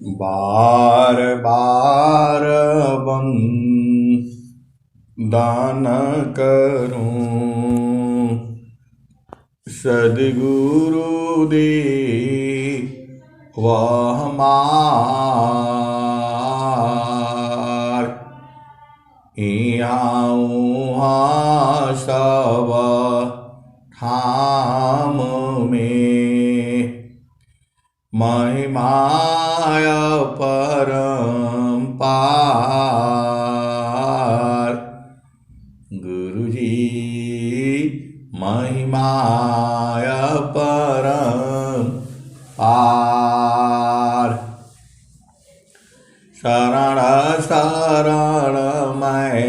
बार बार दान करूं सद्गुरु दे वह मार यहाँ सब ठाम में महिमाय परम्पार गुरुजी महिमाय परम्पार शरण शरण मैं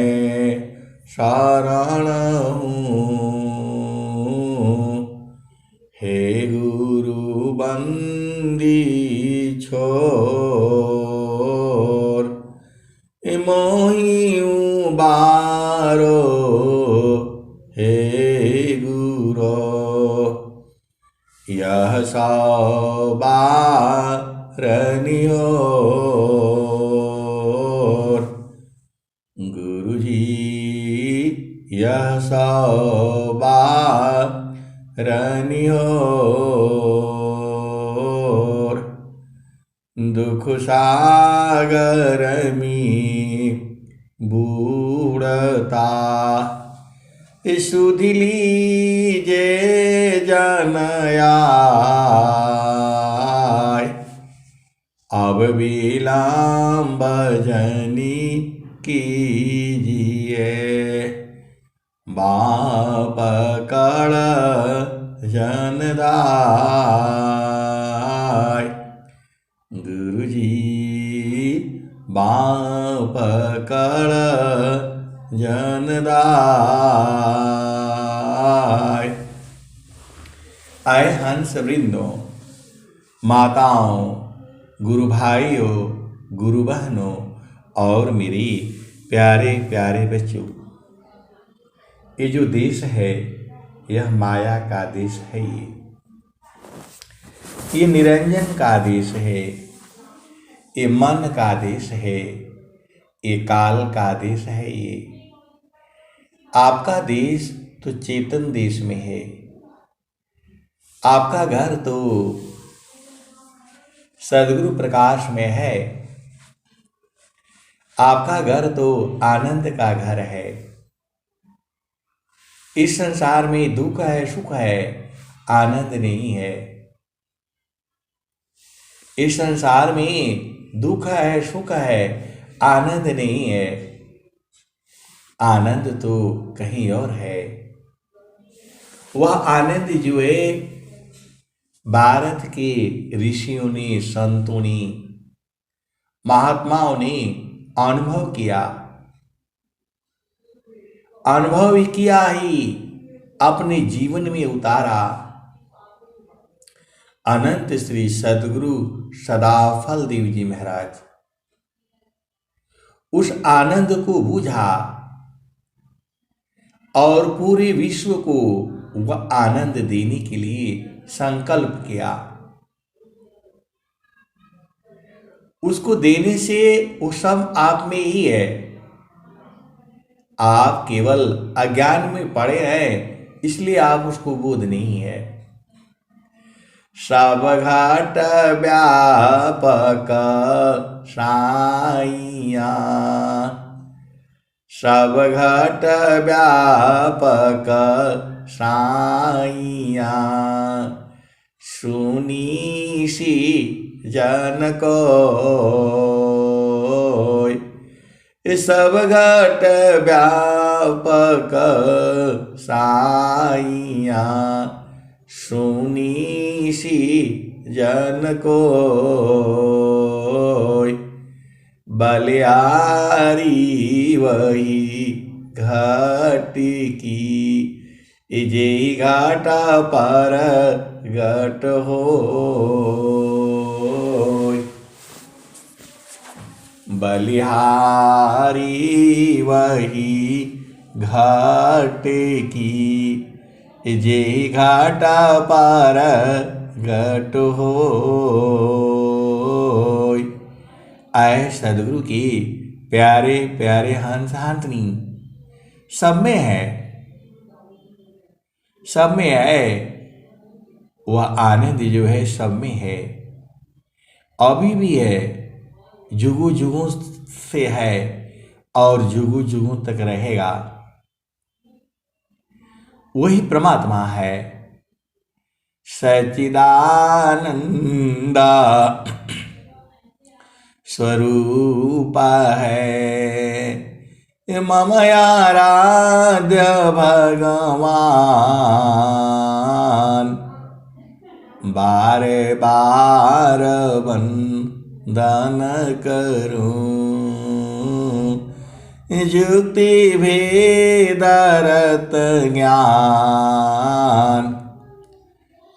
शरण हूँ हे गुरु बंदी छोर मोहि बारो हे गुरो यह सवारनियोर गुरुजी यह सवारनियोर दुख सागर में बूढ़ता सुधि लीजे जनयाय अब विलम्ब जनी कीजिए बाप कड़ जनदाय गुरुजी बाप कड़ जनदाय। आए हंस वृंदों, माताओं, गुरु भाइयों, गुरु बहनों और मेरी प्यारे प्यारे बच्चों, ये जो देश है यह माया का देश है। ये निरंजन का देश है, ये मन का देश है, ये काल का देश है। ये आपका देश तो चेतन देश में है, आपका घर तो सद्गुरु प्रकाश में है, आपका घर तो आनंद का घर है। इस संसार में दुख है सुख है, आनंद नहीं है। इस संसार में दुख है सुख है, आनंद नहीं है। आनंद तो कहीं और है। वह आनंद जो है भारत के ऋषियों ने, संतों ने, महात्माओं ने अनुभव किया। अनुभव किया ही अपने जीवन में उतारा। अनंत श्री सद्गुरु सदाफल देव जी महाराज उस आनंद को बूझा और पूरे विश्व को वह आनंद देने के लिए संकल्प किया। उसको देने से वो सब आप में ही है। आप केवल अज्ञान में पड़े हैं, इसलिए आप उसको बोध नहीं है। सब घाट व्यापक साइया, सब घाट व्यापक साइया, सुनी सी जन को सब घाट व्यापक साइया, सुनी सी जन को बलियारी वही घाट की जे घाटा पर घट हो। बलिहारी वही घाट की जे घाटा पर घट हो। आए सदगुरु की प्यारे प्यारे हंस हंसनी, सब में है, सब में है। वह आनंद जो है सब में है, अभी भी है, जुगू जुगू से है और जुगू जुगू तक रहेगा। वही परमात्मा है, सच्चिदानंद स्वरूप है मम आराध्य भगवान। बारे बार वंदन करूं, जुक्ति भेदरत ज्ञान।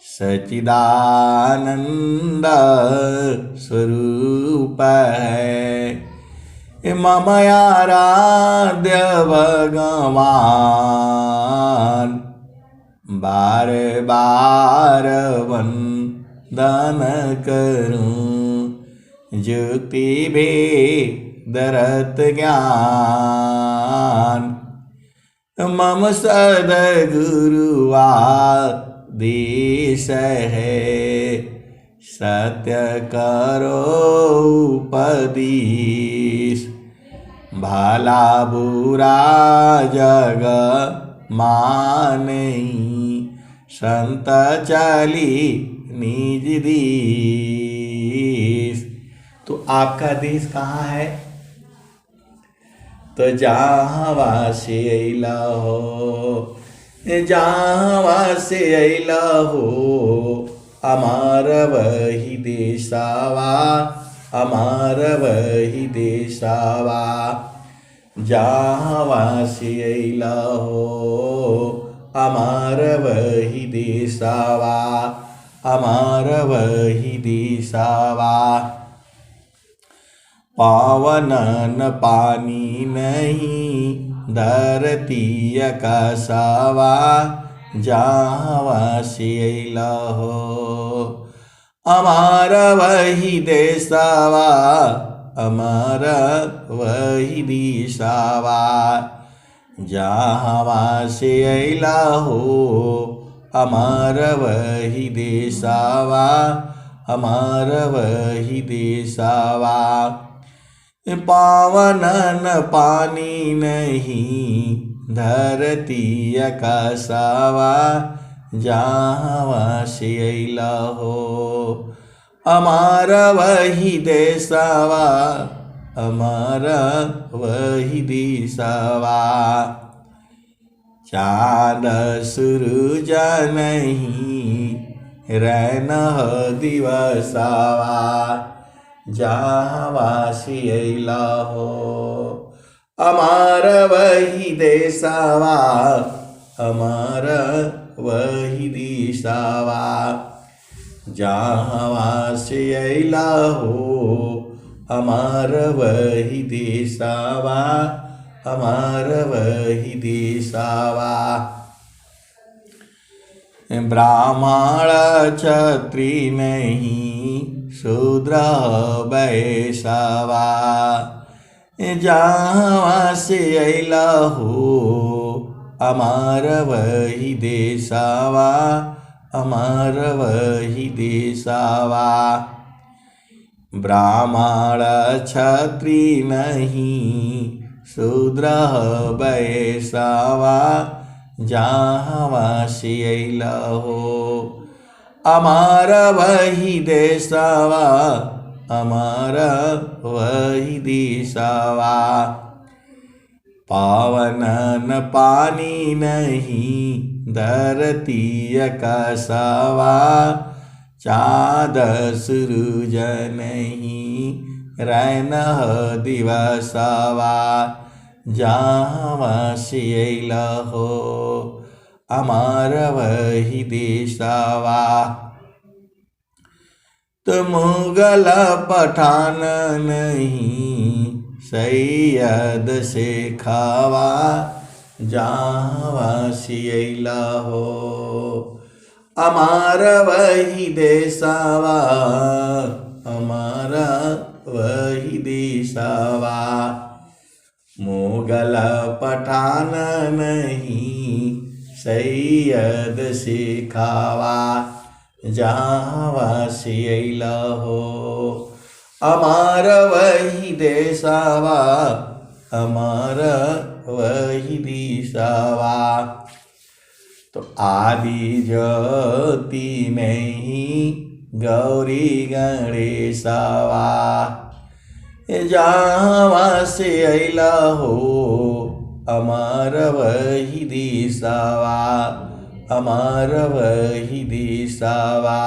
सच्चिदानंद स्वरूप है मम आराध्य भगवान। बार बार वंदन करूं, जुक्ति भेदरत ज्ञान। मम सद्गुरुआ देश है, सत्य करो उपदेश। भला बुरा जग मानई, संत चली निज देश। तो आपका देश कहाँ है? तो जहाँ वासे अइला हो, जहाँ वासे अइला हो, अमार वही देसावा, अमार वही देसावा। जहाँ वासे अइला हो, अमार वही देसावा, अमार वही देसावा। पावन न पानी नहीं, धरती आकाशवा, जहाँ वासे अइला हो, अमारा वही देसावा, अमारा वही दिशावा। जहाँ वासे अइला हो, अमारा वही देसावा, अमारा वही देसावा। पावन न पानी नहीं, धरती आकाशवा, जहाँ वासे अइला हो, अमारा वही देसावा, अमारा वही दिशावा। चाँद सूरज नहीं, रैन दिवसावा, जहाँ वासे अइला हो, अमारा वही देसावा, अमारा वही दिशावा। जहाँ वासे अइला हो, अमारा वही देसावा, अमारा वही देसावा। ब्राह्मण क्षत्रि नहीं, शूद्र वैश्यवा, जहाँ वासे अइला हो, अमारा वही देसावा, अमारा वही देसावा। ब्राह्मण क्षत्रि नहीं, शूद्र वैश्यवा, जहाँ वासे अइला हो, अमारा वही देसावा, अमारा वही दिशावा। पावन न पानी नहीं, धरती आकाशवा, चाँद सूरज नहीं, रैन दिवसावा, जहाँ वासे अइला हो, अमारा वही देसावा। तो मुगल पठान नहीं, सैयद शेखावा, जहाँ वासे अइला हो, अमारा वही देसावा, अमारा वही देशवा। मुगल पठान नहीं सैयद सिखावा, जहाँ से अइला हो अमार वही देशवा, अमार वही दिशवा। तो आदि ज्योति में ही गौरी गणेशवा, जहाँ से अइला हो अमर वही दिशवा, अमर वही दिशवा।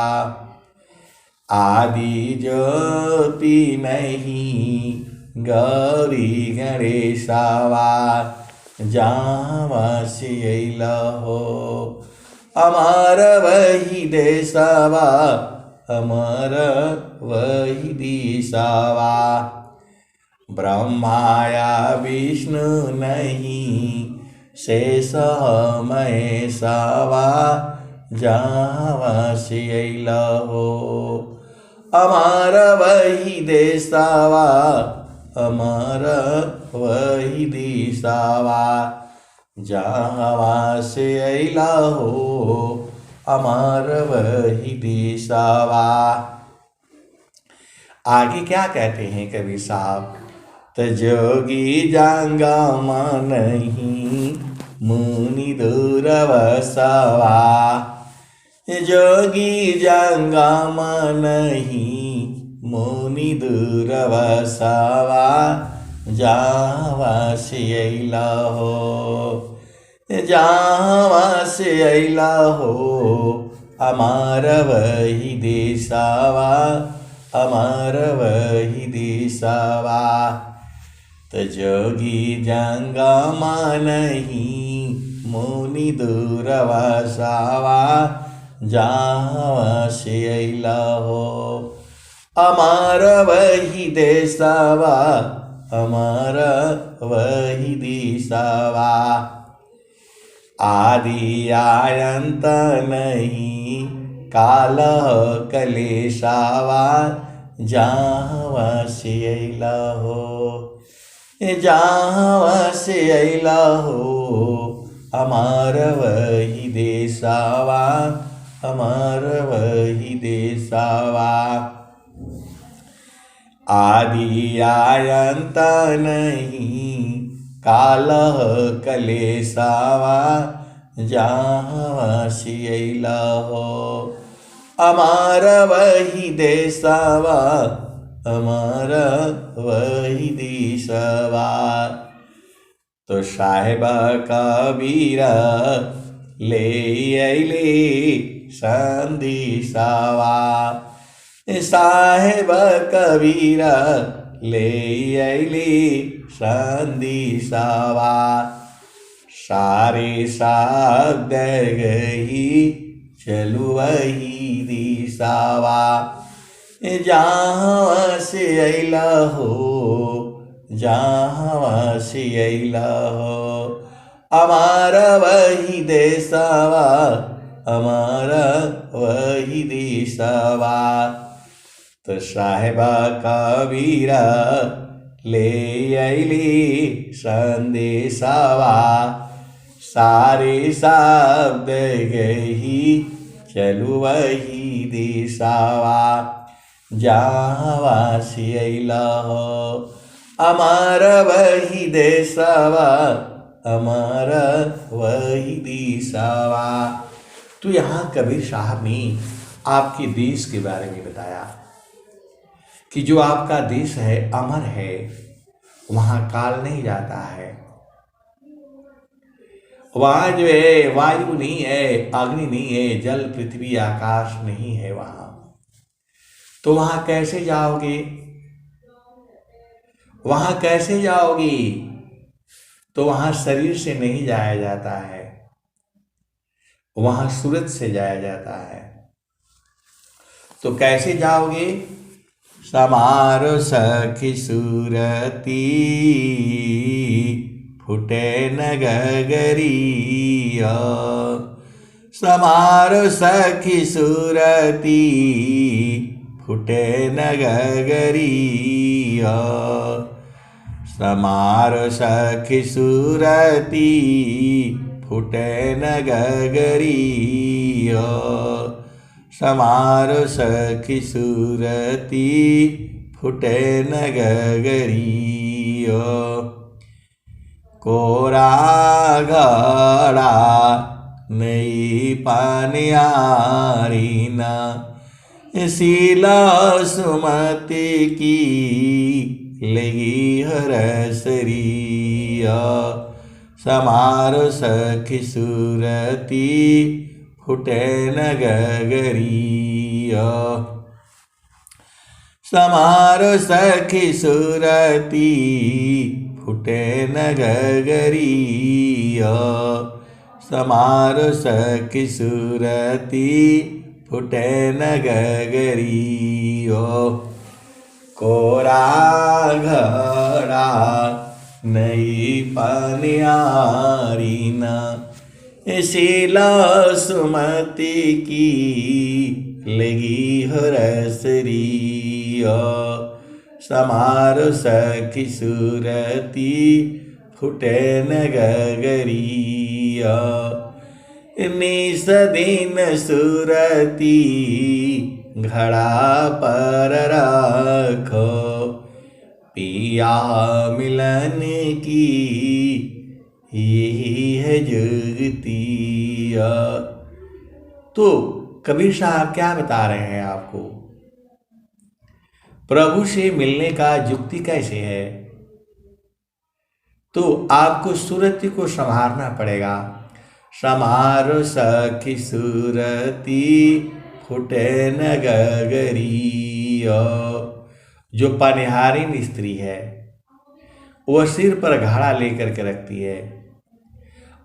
आदि ज्योति में ही गौरी गणेशवा, जहाँ से अइला हो अमर वही देशवा, अमर वही दिशवा। ब्रह्माया विष्णु नहीं शेष महेशवा, जहाँ से अइला हो अमर वही देशवा, अमर वही दिशवा। जहाँ से अइला हो अमर वही दिशवा। आगे क्या कहते हैं कवि साहब? त जोगी जंगमा नहीं मुनि दूरवसवा, जोगी जंगमा नहीं मुनि दूरवसवा, जहाँ से अइला हो, जहाँ से अइला हो अमर वही देशवा, अमर वही दिशवा। त जोगी जंगमा नहीं मुनि दूरवसवा, जहाँ से अइला हो अमर वही देशवा, अमर वही दिशवा। आदि अनंत नहीं काल कलेशवा, जहाँ से अइला हो, जहाँ से अइला हो अमर वही देशवा, अमर वही देशवा। आदि अनंत नहीं काल कलेशवा, जहाँ से अइला हो अमर वही देशवा, अमर वही दिशवा। तो साहेब कबीर ले अइले संदेशवा, साहेब कबीर ले अइले संदेशवा। सारे शब्द गही चलु वही दिशवा, जहाँ से अइला हो, जहाँ से अइला हो अमर वही देशवा, अमर वही दिशवा। तो साहेबा कबीर ले अइले संदेशवा, सारे शब्द गही चलु वही दिशवा, जहाँ से अइला हो अमर वही देशवा, अमर वही दिशवा। तो यहाँ कबीर साहब ने आपके देश के बारे में बताया कि जो आपका देश है अमर है, वहाँ काल नहीं जाता है, वहाँ जो है वायु नहीं है, अग्नि नहीं है, जल पृथ्वी आकाश नहीं है वहाँ। तो वहाँ कैसे जाओगे, वहाँ कैसे जाओगी? तो वहाँ शरीर से नहीं जाया जाता है, वहाँ सूरज से जाया जाता है। तो कैसे जाओगे? समारो सखी सूरती फुटे न गगरिया, समारो सखी सूरती फुटे नगरिया। समारो सखी सुरती फुटे नगरिया। समारो सखी सुरती फुटे नगरिया। कोरा घड़ा नई पानियारीना। शीला सुमति की लगी हरसरिया। समारो सखी सुरती फुटे नगरिया। समारो सखी सुरती फुटे नगरिया। समारो सखी सुरती फुटे नगरिया। कोरा घड़ा नई पानियारीना। शीला सुमति की लगी हरसरिया। समारो सखी सुरती फुटे नगरिया। निस दिन सुरती घड़ा पर रखो। पिया मिलन की यही है जुगतिया। तो कबीर साहब क्या बता रहे हैं आपको? प्रभु से मिलने का युक्ति कैसे है? तो आपको सुरति को संभालना पड़ेगा। समारो सखी सुरती फुटे नगरिया। जो पनिहारिन स्त्री है वह सिर पर घड़ा लेकर के रखती है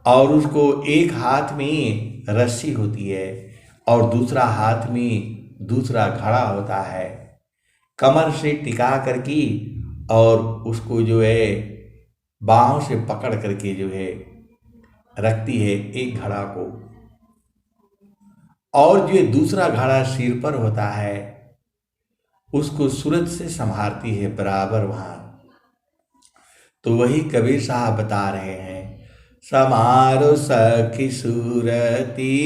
और उसको एक हाथ में रस्सी होती है और दूसरा हाथ में दूसरा घड़ा होता है। कमर से टिका करके और उसको जो है बाहों से पकड़ करके जो है रखती है एक घड़ा को, और जो दूसरा घड़ा सिर पर होता है उसको सूरज से संभालती है बराबर वहां। तो वही कबीर साहब बता रहे हैं, समारो सखी सुरती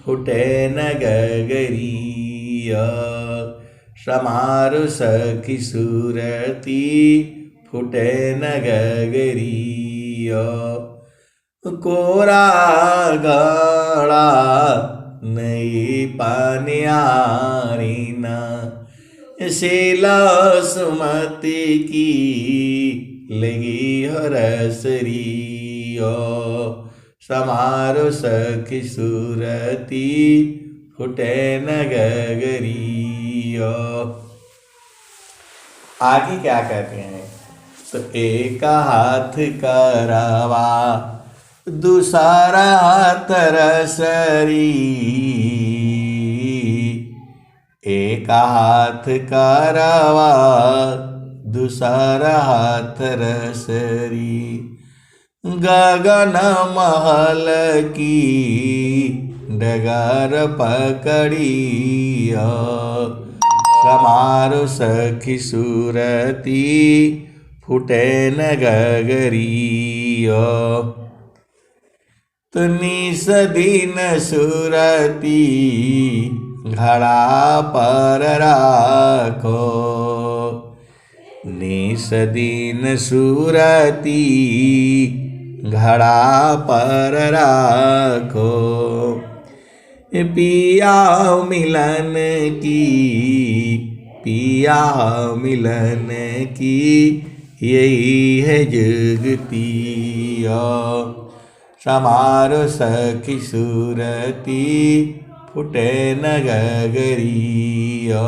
फुटे नगरिया। समारो सखी सुरती फुटे नगरिया। कोरा घड़ा नई पानियारीना। शीला सुमति की लगी हरसरिया। समारो सखी सुरती फुटे नगरिया। आगे क्या कहते हैं? तो एक हाथ करवा दूसरा हाथ रसरी। एक हाथ करवा दूसरा हाथ रसरी। गगन महल की डगर पकड़िया। समारो सखी सुरती फुटे नगरिया। तो निस दिन सुरती घड़ा पर राखो। निस दिन सुरती घड़ा पर राखो। पिया मिलन की, पिया मिलन की यही है जुगतिया। समारो सखी सुरती फुटे नगरिया।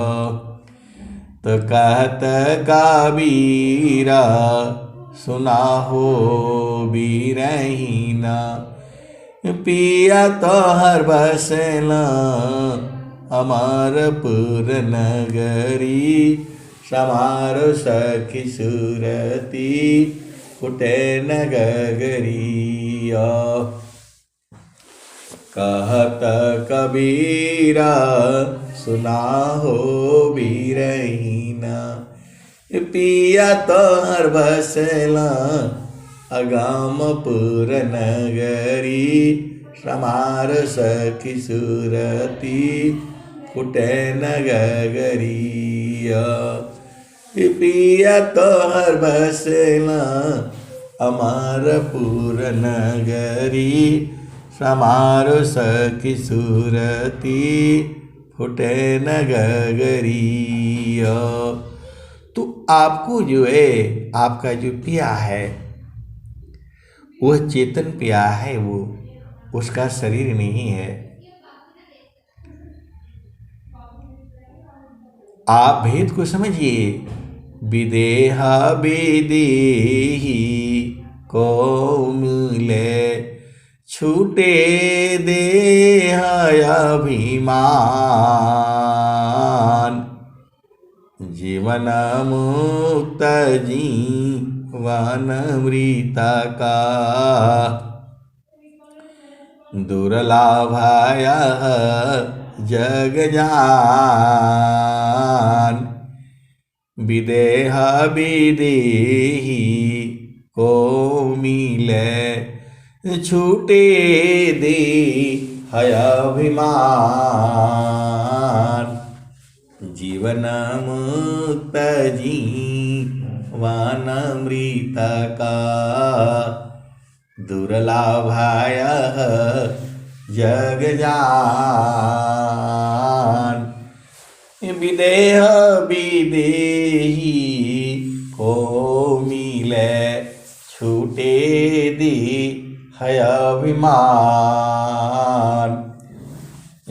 तो कहत कबीरा सुना हो बीरहीना। पिया तो हर बसना अमरपुर नगरी। समारो सखी सुरती फुटे नगरिया। कहत कबीरा सुनाहो बीरहीन। पिया तोहर बसला अगामपुर नगरी, समार सखी सुरती फुटे नगरिया। पिया तोहर बसला अमरपुर नगरी, समार सखी सुरती फुटे नगरिया। तो आपको जो है, आपका जो पिया है वह चेतन पिया है, वो उसका शरीर नहीं है। आप भेद को समझिए। विदेह विदेही को मिले, छूटे देह अभिमान। जीवन मुक्त जीवन मृत का, दुर्लभाय जग जान। विदेह विदेही को मिले, छूटे देह अभिमान। जीवन मुक्त जीवन मृत का, दुर्लभाय जग जान। विदेह विदेही को मिले, छूटे देह अभिमान।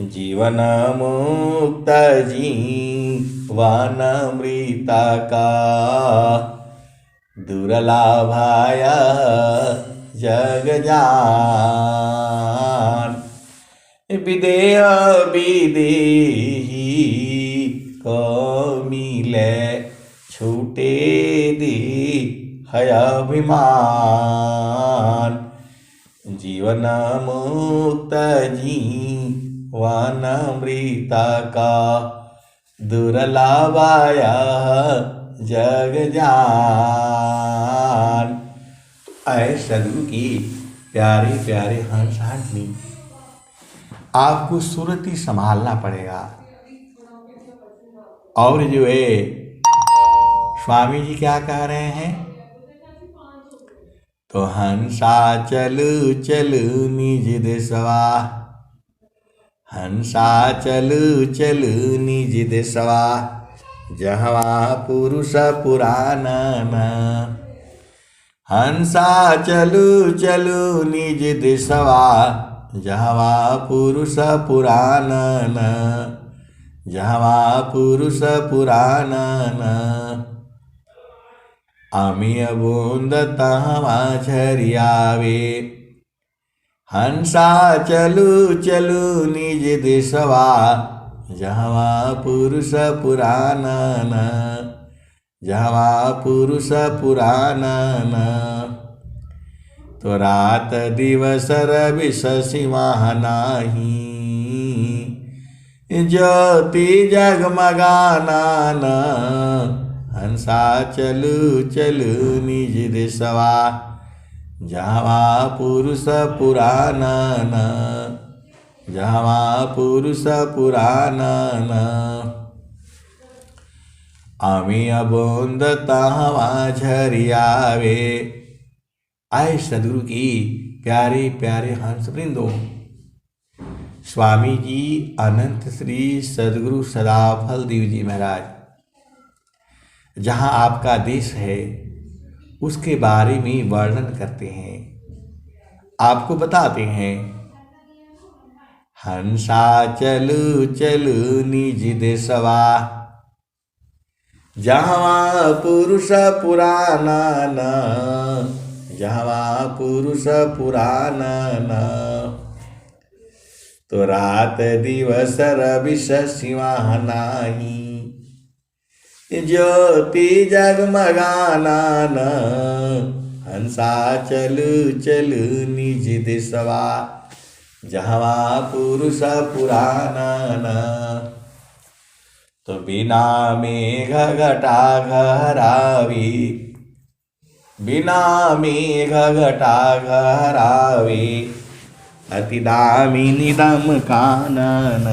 जीवन मुक्त जीवन मृत का, दुर्लभाय जग जान। विदेह विदेही को मिले, छूटे देह अभिमान। जीवन मुक्त जीवन मृत का, दुर्लभाय जग जान। ऐ सदगुरु की प्यारे प्यारे हंस हाटनी, आपको सुरती संभालना पड़ेगा। और जो है स्वामी जी क्या कह रहे हैं, तो हंसा चलू चलू निज देशवा, हंसा चलू चलू निज देशवा, जहवा पुरुष पुराणन। हंसा चलू चलू निज देशवा, जहवा पुरुष पुराणन, जहवा पुरुष पुराणन। अमिय बूंद तहवा झरियावे, हंसा चलू चलू निज देशवा, जहवा पुरुष पुराणन, जहवा पुरुष पुराणन। तो रात दिवस रवि शशिमाह नाही, ज्योति जगमगानन। हंसा चलू चलू निज देशवा, जहवा पुरुष पुराणन, जहवा पुरुष पुराणन। अमिय बूंद तहवा झरियावे। आए सदगुरु की प्यारे प्यारे हंस वृंदों, स्वामी जी अनंत श्री सदगुरु सदाफल देव जी महाराज जहाँ आपका देश है उसके बारे में वर्णन करते हैं, आपको बताते हैं। हंसा चलू चलू निज देशवा, जहाँ पुरुष पुराणन, जहाँ पुरुष पुराणन। तो रात दिवस रवि शशिमाह नाही, ज्योति जगमगानन। हंसा चलू चलू निज देशवा, जहवा पुरुष पुराणन, तो बिना मेघ घटा घहरावे, बिना मेघ घटा घहरावे, अति दामिनी दम कानन,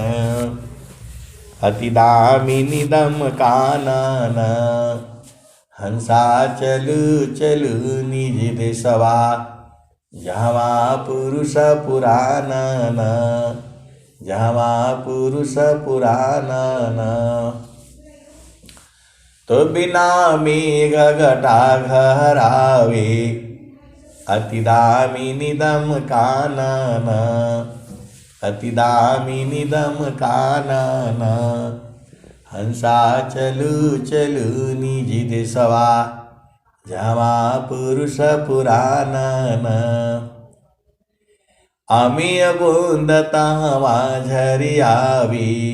अति दामिनी दम कानन। हंसा चलु चलु निज देशवा, जहाँ पुरुष पुरानन, जहाँ पुरुष पुरानन। तो बिना मेघ घटा घहरावे, अति दामिनी दम कानन, अति दामिनी दम कानन। हंसा चलु चलु निज देशवा, जहाँ पुरुष पुरानन। अमीय बूंद तहवा झरि आवी,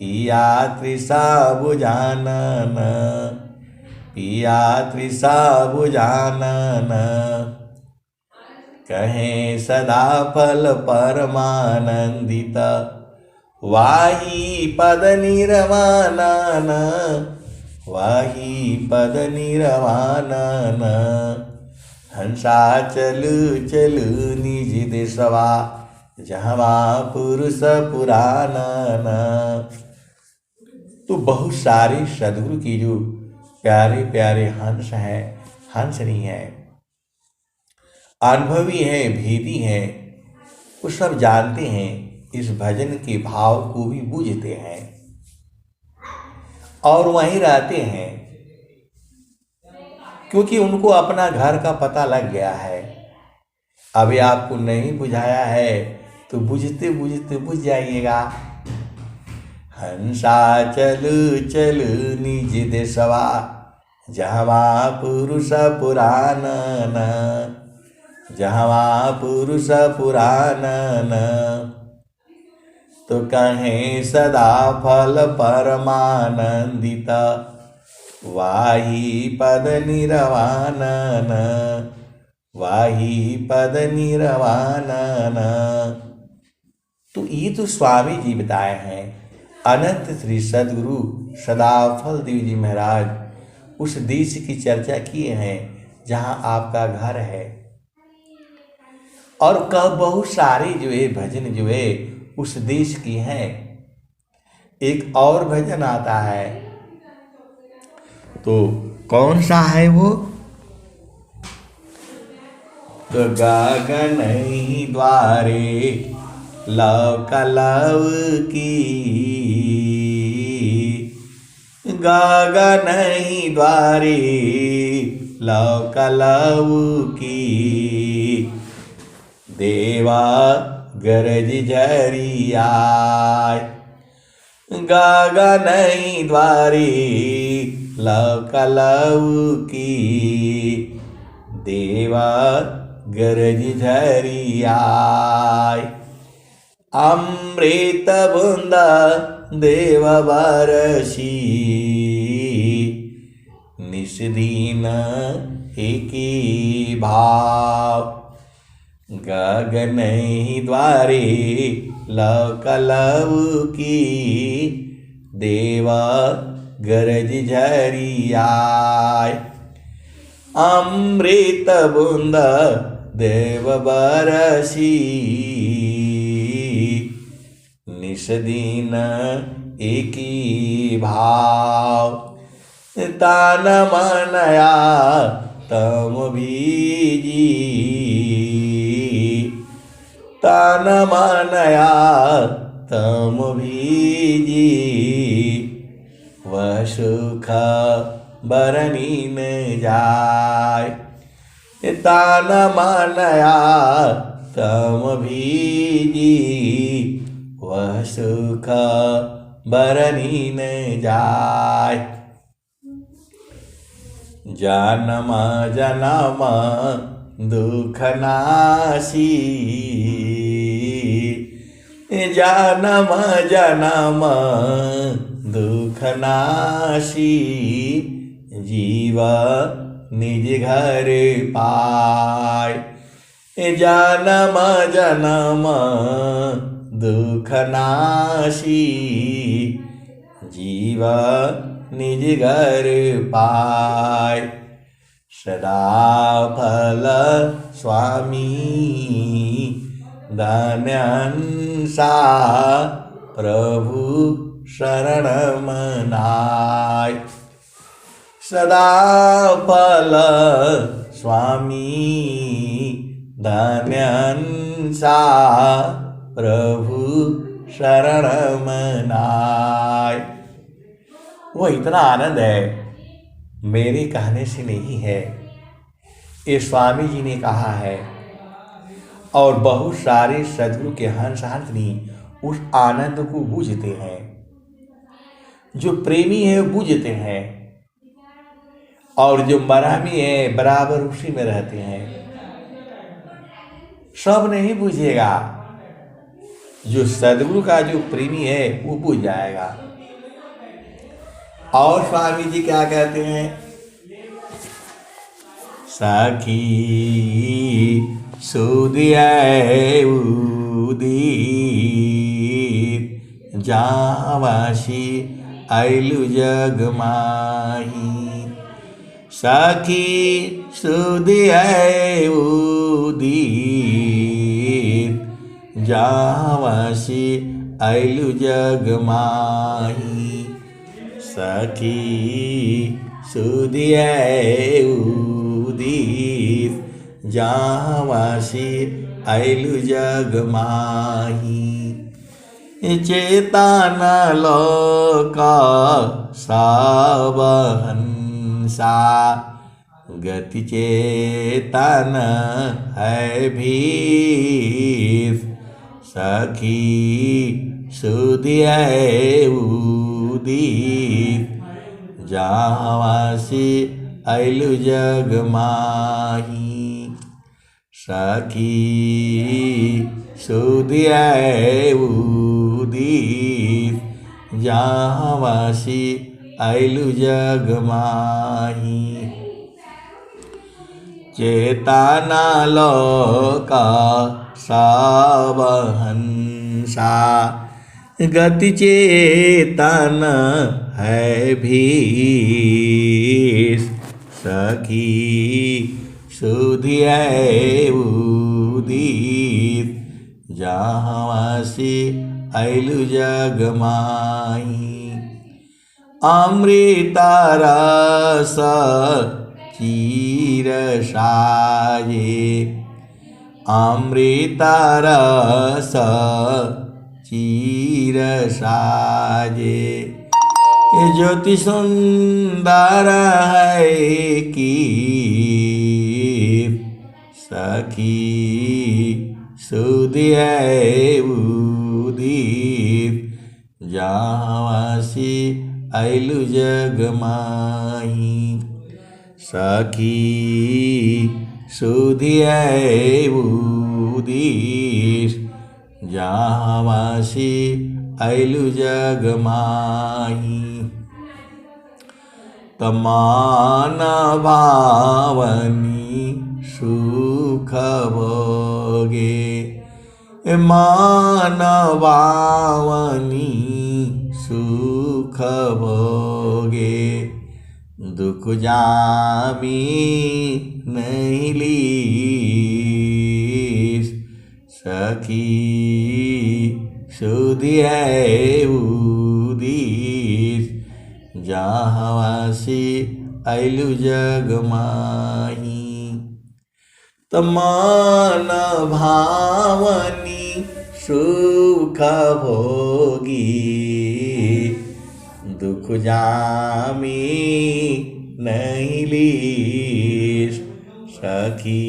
पिया तृषा बुझानन, पिया तृषा बुझानन। कहें सदा फल परमानंदित, वाही पद निर्वाणन, वाही पद निर्वाणन। हंसा चलु चलु निज देशवा, जहाँ पुरुष पुरानन। तो बहुत सारे सदगुरु की जो प्यारे प्यारे हंस हैं, हंसनी हैं, अनुभवी हैं, भेदी हैं, वो सब जानते हैं, इस भजन के भाव को भी बूझते हैं और वहीं रहते हैं, क्योंकि उनको अपना घर का पता लग गया है। अभी आपको नहीं बुझाया है तो बुझते बुझते बुझ जाइएगा। हंसा चलु चलु निज देशवा, जहाँ पुरुष पुरानन, जहाँ पुरुष पुरानन। तो कहें सदा फल परमानंदित, वाही पद निर्वाणन, वाही पद निर्वाणन। तो ये तो स्वामी जी बताए हैं, अनंत श्री सदगुरु सदाफल देव जी महाराज उस देश की चर्चा किए हैं जहाँ आपका घर है। और कब बहुत सारे जो है भजन जो है उस देश की हैं। एक और भजन आता है, तो कौन सा है वो? तो गगन द्वारे लव कलव की, गगन द्वारे लव कलव की। देवा गरज झरिया, गगन द्वारे लव कलव की। देवा गरज झरिया, अमृत बूंदा देव बरसी। निस दिन एकी भाव, गगन द्वारे लव कलव की। देवा गरज झरिया, अमृत बूंद देव बरसी। निस दिन एकी भाव, तान मनया तम बीजी। तान मनया तम बीजी, वह सुख बरनी न जाय। तान मनया तम बीजी, वह सुख बरनी न जाय। जन्म जन्म दुख नासी, जन्म जन्म दुख नासी। जीव निज घर पाय, जन्म जन्म दुख नासी। जीव निज घर पाय। सदा फल स्वामी धन्यंसा प्रभु शरण मनाय। सदा फल स्वामी धन्यंसा प्रभु शरण मनाय। वो इतना आनंद है मेरे कहने से नहीं है, ये स्वामी जी ने कहा है। और बहुत सारे सदगुरु के हंस हंसनी उस आनंद को बूझते हैं। जो प्रेमी है वो बूझते हैं, और जो मरामी है बराबर उसी में रहते हैं। सब नहीं बूझेगा, जो सदगुरु का जो प्रेमी है वो बूझ जाएगा। और स्वामी जी क्या कहते हैं? सखी सुदिया उदीर जावासी आइलु जग माही। सखी सुदिया उदीर जावासी आइलु जग माही। सखी सुदिया उदीर जावासी आइलु जग माही। चेतन लोका सावहंसा गति चेतन है भीर। सखी सुदिया उदीर जावासी आइलु जग माही। सखी सुदिया उदीर जावासी आइलु जग माही। चेतना लोका सावहंसा गति चेतन है भीर। सखी सुदिया उदीर जावासी आइलु जग माही। अमृत रस चीर साजे अमृत रस चीर साजे। ज्योति सुंदर है की सखी सुदिया उदीर जावासी आइलु जग माही। सखी सुदिया उदीर जावासी आइलु जग माही। तमान भावनी सुख भोगे मान भावनी सुख भोगे। दुख जामी नहीं लीस। सखी सुदिया उदीर जावासी आइलु जग माही। तमान भावनी सुख भोगी दुख जामी नहीं लीस। सखी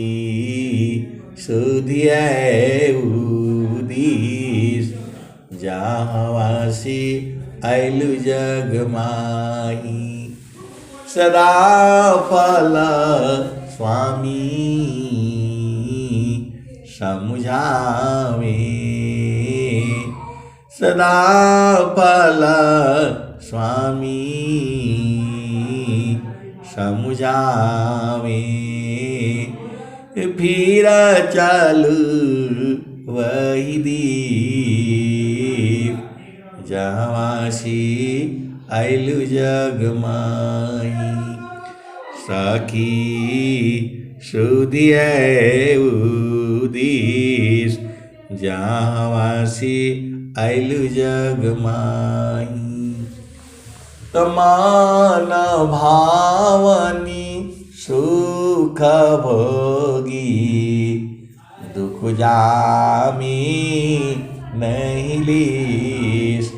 सुदिया उदीर जावासी आइलु जग माही। सदा फल स्वामी समुझावे सदा फल स्वामी समुझावे। फिर चलू वही दीप जवासी आइलु जग माही। सखी सुधिए उदिस जहाँवासी आइलु जग माही। मान भावनी सुख भोगी दुख जामी नहीं लीस।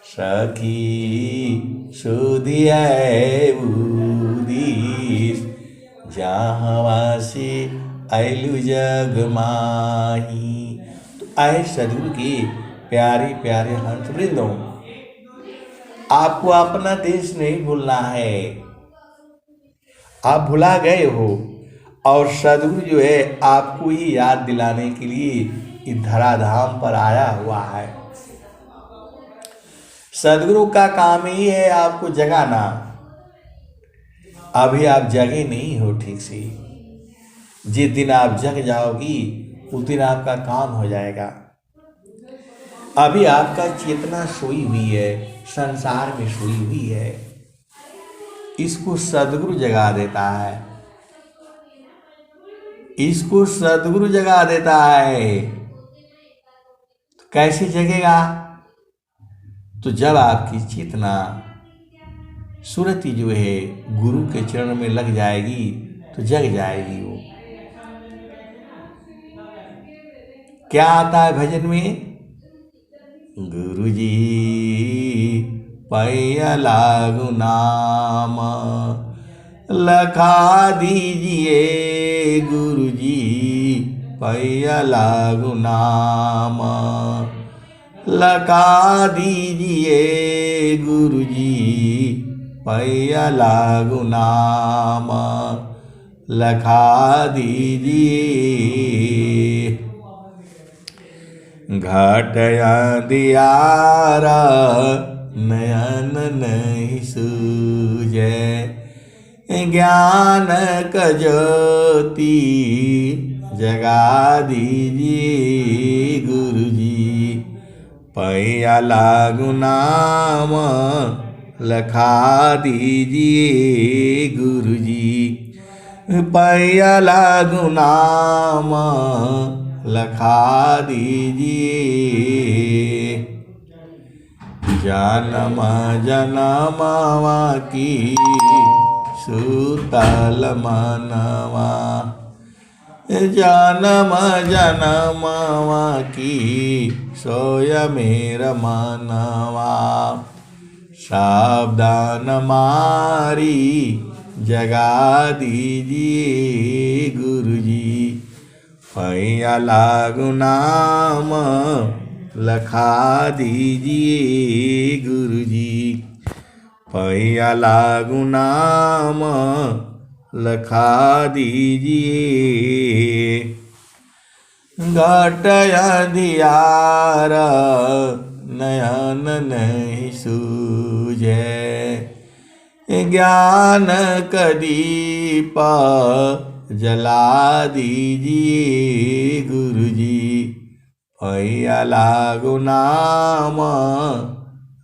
सखी सुधिए उदिस जहाँवासी आइलु जग माही। तो आए सदगुरु की प्यारे प्यारे हंस वृंदों, आपको अपना देश नहीं भूलना है। आप भुला गए हो और सदगुरु जो है आपको ही याद दिलाने के लिए इस धराधाम पर आया हुआ है। सदगुरु का काम ही है आपको जगाना। अभी आप जगे नहीं हो ठीक से। जिस दिन आप जग जाओगी उस दिन आपका काम हो जाएगा। अभी आपका चेतना सोई हुई है, संसार में सोई हुई है। इसको सदगुरु जगा देता है, इसको सदगुरु जगा देता है। तो कैसे जगेगा? तो जब आपकी चेतना सुरति जो है गुरु के चरण में लग जाएगी तो जग जाएगी वो। क्या आता है भजन में? गुरुजी पैया लागु नाम लखा दीजिए। गुरुजी पैया लागु नाम लखा दीजिए। गुरुजी पैया लागु नाम लखा दीजिए। घट अंधियारा नयन नहीं सूझे। ज्ञान का ज्योति जगा दीजिए। गुरुजी पैया लागु नाम लखा दीजिए। गुरुजी पैया लागु नाम लखा दीजिए। जन्म जन्मवा की सूतल मनवा। जन्म जन्मवा की सोय मेरा मनवा। सावधान मारी जगा दीजिए। गुरुजी पैया लागु नाम लखा दीजिए। गुरुजी पैया लागु नाम लखा दीजिए। घट अंधियार नयन नहीं सूझे। ज्ञान का दीप जला दीजिए। गुरुजी पैया लागु नाम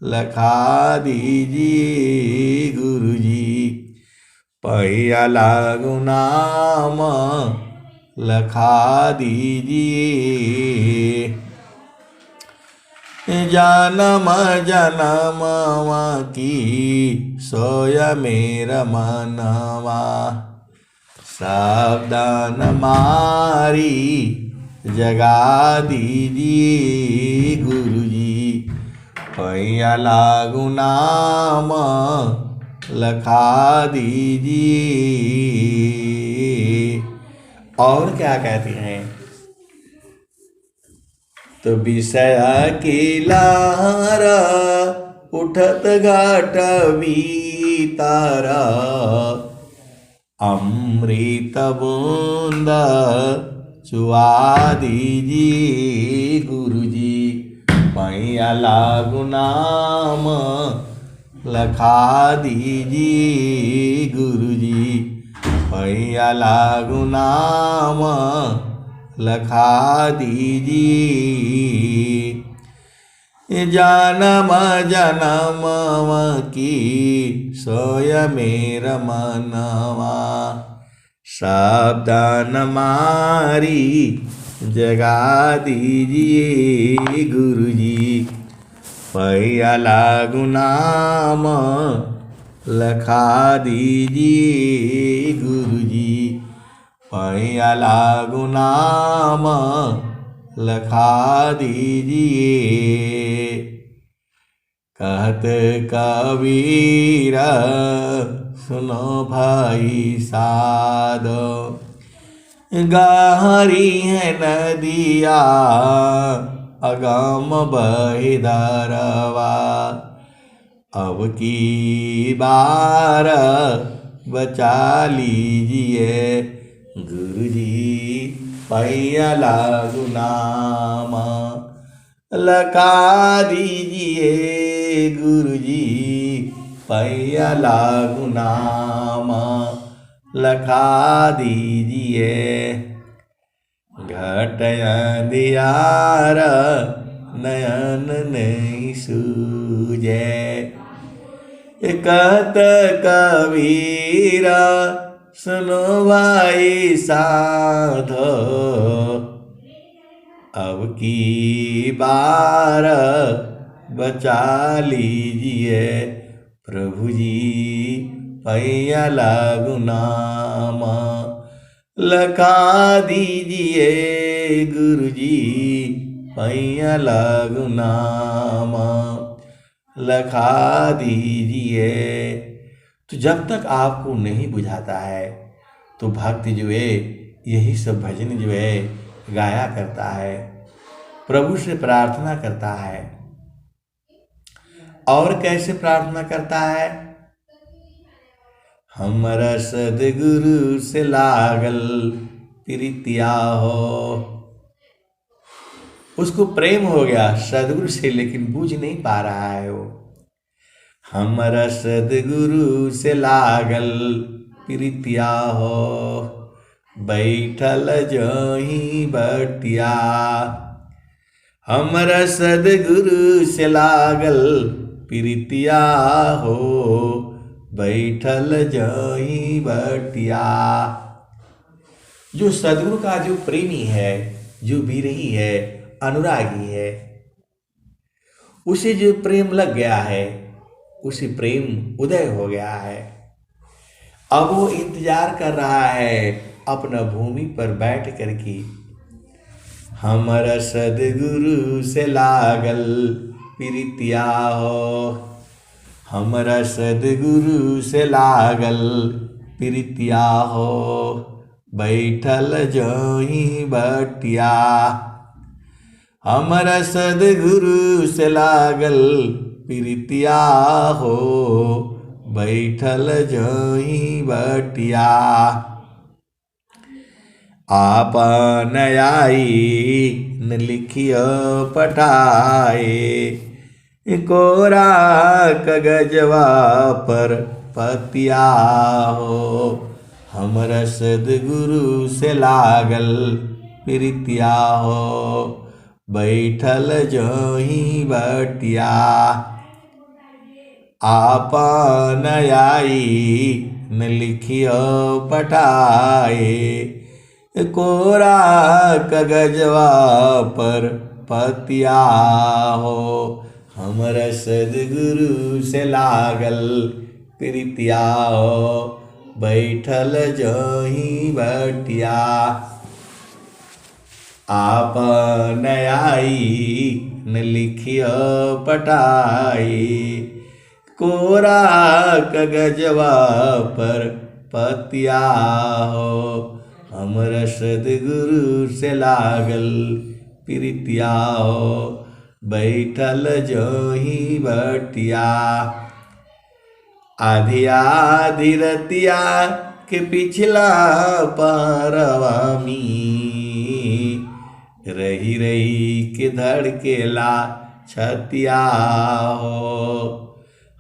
लखा दीजिए। गुरुजी पैया लागु नाम लखा दीजिए। जन्म जन्मवा की सोय मेरा मनवा। सावधान मारी जगा दीजिए। गुरुजी पैया लागु नाम लखा दीजिए। और क्या कहते हैं? तो विषय की लहरा उठत घाट भीतरा। अमृत बूंद चुआ दीजिए। गुरुजी पैया लागु नाम लखा दीजिए। गुरुजी पैया लागु नाम लखा दीजिए। जानम जनम की सोय मेरा मनवा, सावधान मारी जगा दीजिए गुरुजी, पैया लागू नाम लखा दीजिए गुरुजी, पैया लागू नाम लखा दीजिए। कहत कबीर सुनो भाई साधो, गहरी है नदिया अगम बहे धारवा, अब की बार बचा लीजिए गुरुजी, पैया लागू नाम लखा दीजिए गुरुजी, पैया लागू नाम लखा दीजिए। घट अंधियार नयन नहीं सूझे, कहत कबीर सुनो भाई साधो, अब की बार बचा लीजिए प्रभु जी, पैया लागू नाम लखा दीजिए गुरुजी, पैया लागू नाम लखा दीजिए। तो जब तक आपको नहीं बुझाता है तो भक्त जो है यही सब भजन जो है गाया करता है, प्रभु से प्रार्थना करता है। और कैसे प्रार्थना करता है? हमरा सदगुरु से लागल प्रीतिया हो, उसको प्रेम हो गया सदगुरु से, लेकिन बूझ नहीं पा रहा है वो। हमरा सदगुरु से लागल प्रीतिया हो, बैठल जही बटिया। हमरा सदगुरु से लागल प्रीतिया हो, बैठल जही बटिया। जो सदगुरु का जो प्रेमी है, जो विरही है, अनुरागी है, उसे जो प्रेम लग गया है, उसे प्रेम उदय हो गया है। अब वो इंतजार कर रहा है अपना भूमि पर बैठ कर के, हमरा सदगुरु से लागल प्रीतिया हो, हमरा सदगुरु से लागल प्रीतिया हो, बैठल जही बटिया। हमरा सदगुरु से लागल प्रीतिया हो, बैठल जही बटिया। आपन आई न लिखियो पठाए, कोरा कागजवा पर पतिया हो, हमरा सदगुरु से लागल प्रीतिया हो, बैठल जही बटिया। आपन आई न लिखियो पठाए, कोरा कागजवा पर पतिया हो, हमरा सदगुरु से लागल प्रीतिया हो, बैठल जही बटिया। आपन आई न लिखियो पठाए, कोरा कागजवा पर पतिया हो, हमरा सदगुरु से लागल प्रीतिया हो, बैठल जही बटिया। आधी आधी रतिया के पिछला पारवा में, रही रही के धड़केला छतिया हो,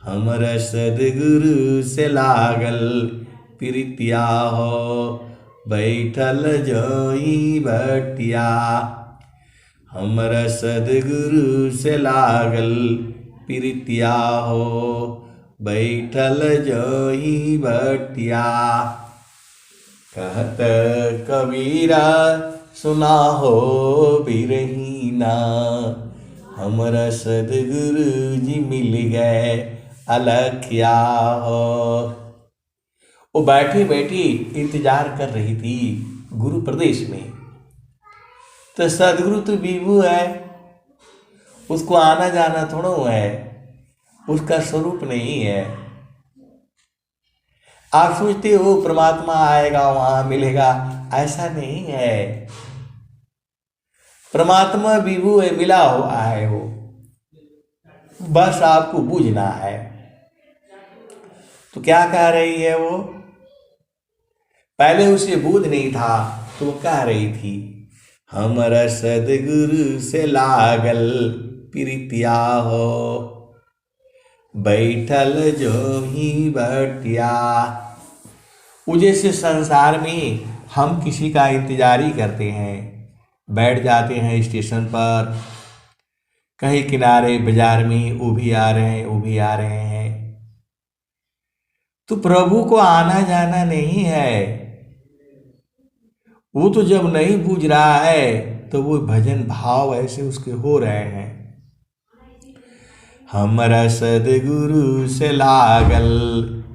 हमरा सदगुरु से लागल प्रीतिया हो, बैठल जही बटिया। हमरा सदगुरु से लागल प्रीतिया हो, बैठल जोही बटिया। कहत कबीरा सुना हो बिरहीना, हमरा सदगुरु जी मिल गए अलखिया हो। वो बैठी बैठी इंतजार कर रही थी गुरु प्रदेश में। तो सदगुरु तो विभु है, उसको आना जाना थोड़ा है, उसका स्वरूप नहीं है। आप सोचते हो परमात्मा आएगा वहां मिलेगा, ऐसा नहीं है। परमात्मा विभु है, मिला हुआ है वो, बस आपको बूझना है। तो क्या कह रही है वो? पहले उसे बोध नहीं था तो वो कह रही थी, हमरा सदगुरु से लागल प्रीतिया हो, बैठल जो ही बटिया। जैसे संसार में हम किसी का इंतजार ही करते हैं, बैठ जाते हैं स्टेशन पर, कहीं किनारे बाजार में, वो भी आ रहे हैं वो भी आ रहे हैं। तो प्रभु को आना जाना नहीं है। वो तो जब नहीं बूझ रहा है तो वो भजन भाव ऐसे उसके हो रहे हैं। हमरा सदगुरु से लागल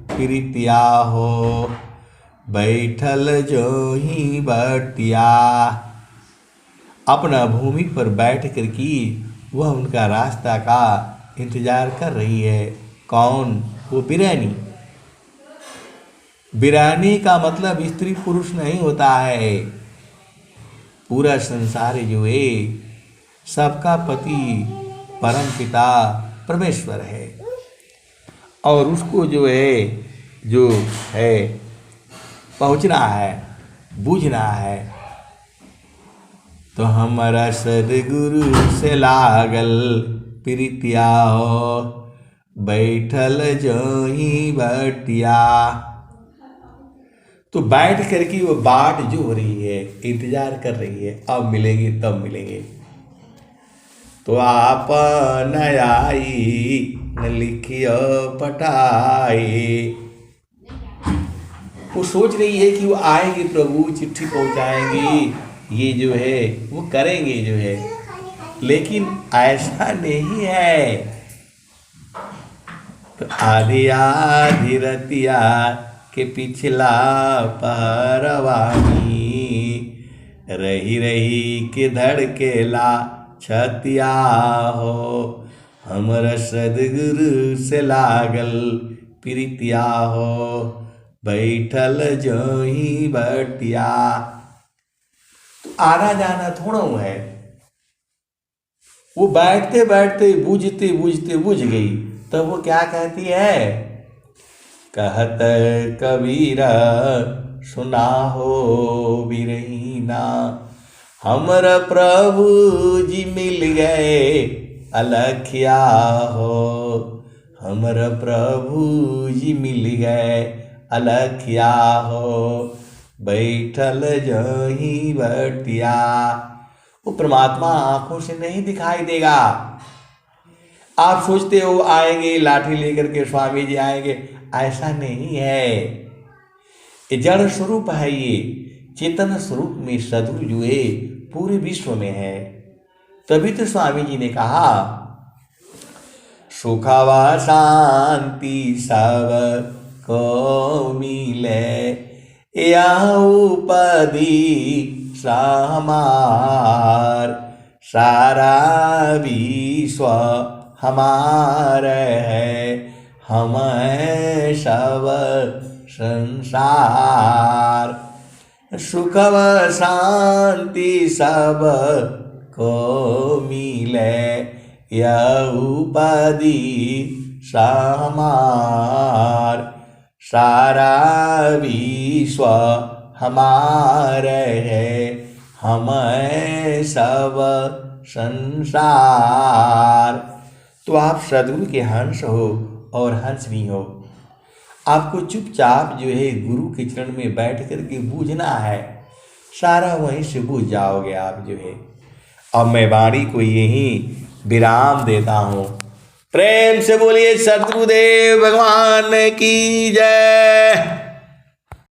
प्रीतिया हो, बैठल जो ही बटिया। अपना भूमि पर बैठ कर की वह उनका रास्ता का इंतजार कर रही है। कौन? वो बिरानी। बिरानी का मतलब स्त्री पुरुष नहीं होता है। पूरा संसार जो है सबका पति परम पिता परमेश्वर है, और उसको जो है पहुंचना है, बूझना है। तो हमारा सदगुरु से लागल प्रीतिया हो, बैठल जो ही बटिया। तो बैठ करके वो बाट जो हो रही है, इंतजार कर रही है, अब मिलेंगे तब मिलेंगे। तो आप न आई न लिखियो पटाई। वो सोच रही है कि वो आएंगे प्रभु, चिट्ठी पहुंचाएंगे, ये जो है वो करेंगे जो है, लेकिन ऐसा नहीं है। तो आधी आधी रतिया के पिछला पहरवानी, रही रही के धड़केला छतिया हो, हमरा सदगुरु से लागल प्रीतिया हो, बैठल जो ही बटिया। तो आना जाना थोड़ा है। वो बैठते बैठते बूझते बूझते बूझ गई। तब वो क्या कहती है? कहत कबीरा सुना हो बिरहीना, हमर प्रभु जी मिल गए अलखिया हो, हमर प्रभु जी मिल गए अलखिया हो, बैठल जही बटिया। वो परमात्मा आंखों से नहीं दिखाई देगा। आप सोचते हो आएंगे लाठी लेकर के स्वामी जी आएंगे, ऐसा नहीं है। ये जड़ स्वरूप है, ये चेतन स्वरूप में सदगुरु जो है पूरे विश्व में है। तभी तो स्वामी जी ने कहा, सुखवा शांति सब को मिले, यह उपाधि हमार, सारा विश्व हमार है, हम सब संसार। सुख व शांति सब को मिले, यह उपाधि हमार, सारा विश्व हमार है, हम सब संसार। तो आप सदगुरु के हंस हो और हंस भी हो। आपको चुपचाप जो है गुरु के चरण में बैठ कर के बूझना है, सारा वहीं से बूझ जाओगे आप जो है। अब मैं वाणी को यहीं विराम देता हूँ। प्रेम से बोलिए सद्गुरुदेव भगवान की जय।